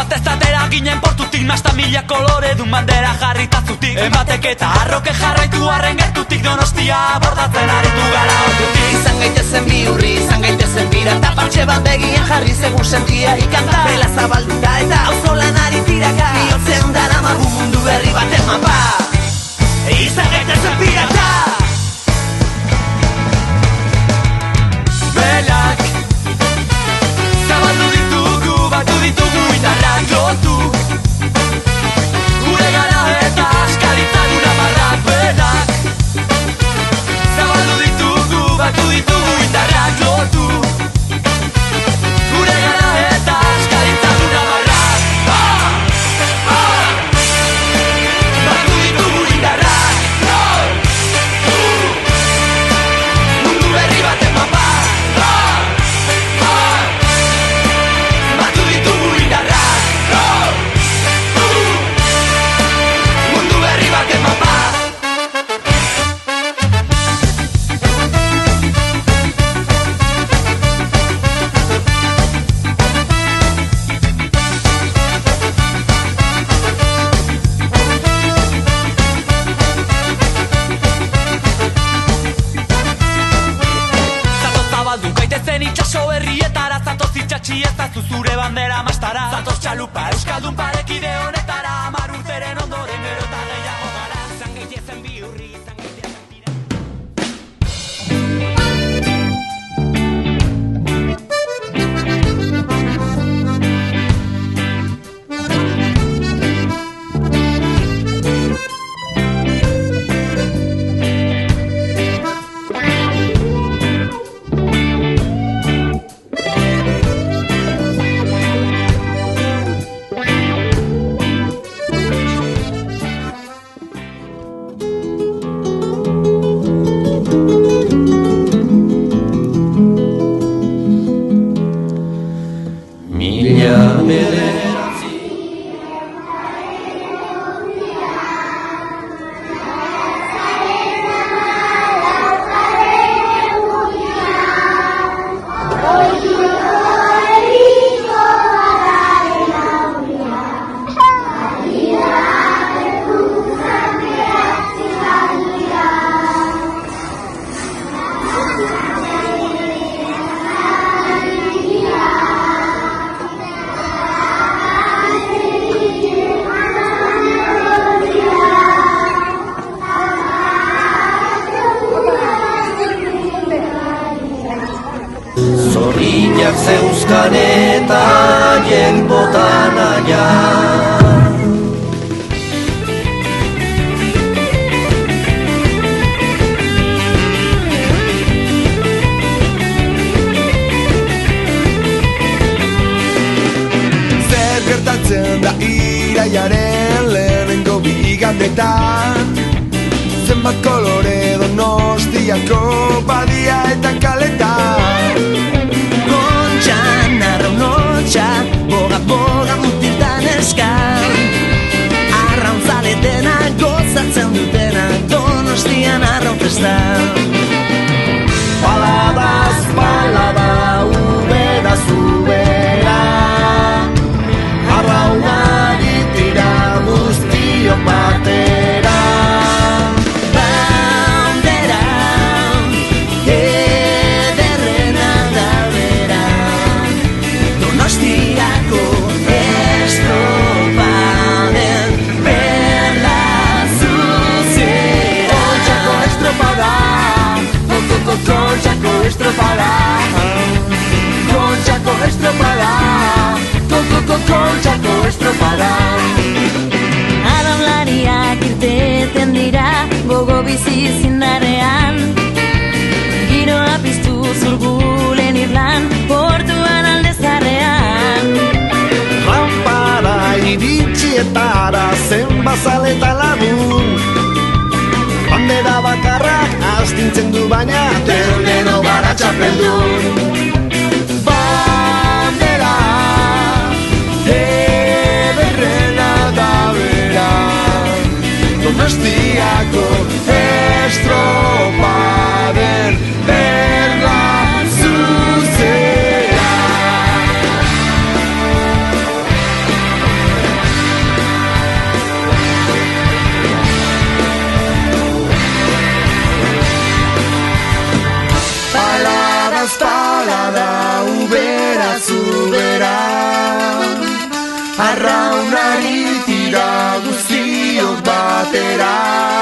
Batez atera ginen portutik, nasta mila kolore dun bandera jarritazutik. Enbatek eta arroke jarraitu arren gertutik, Donostia bordatzen aritu gara ordutik. Izan gaitezen bi urri, izan gaitezen pirata, partxe bat begien jarri segun sentia ikanta. Bela zabalduta eta auzolan ari tiraka, bihotzean dara magu mundu berri baten mapa. Izan gaitezen pirata. Belak zabaldu ditugu, batu ditugu indarrak lotu. Gure gara eta askalitza dura marrak. Belak zabaldu ditugu, batu ditugu indarrak lotu. Gure gara eta askalitza dura marrak. Batu ditugu indarrak lotu. Mundu berri baten mapa. Batu ditugu indarrak lotu. Mundu berri baten mapa. Zatoz zabaldu gaitezen itxaso berrietara, zatoz itxatxi ez da zure bandera mastara. Zatoz txalupa euskaldun parekide honetara, 10 urteren ondoren gero eta gehiago gara. Izan gaitezen bi urri, izan gaitezen pirata. Zorriak zeuzkan eta haien botanaia. Zer gertatzen da iraiaren lehenengo bigandetan? Zenbat kolore Donostiako badia eta kaletan. Kontxan, arraunotxa, boga mutiltan eskan. Arrauntzale gozatzen dutena, Donostian arraun festan. Paladaz palada, ubedaz ubera, arraunari tira guztiok batera. Bandera, ederrena da bera, Donostiako estropaden perla zuzera. Kontxako estropada, Kontxako estropada, Kontxako estropada, Kontxako estropada. Arraunlariak irteten dira gogo bizi zindarean. Giroa piztu zurgulen irlan, portuan alde zarrean. Rampara iritsietara zenbazaleta lagun. Bandera bakarrak astintzen du baina denero gara txapeldun. Bandera ederrena da bera, Donostiako estropaden perla zuzera. batera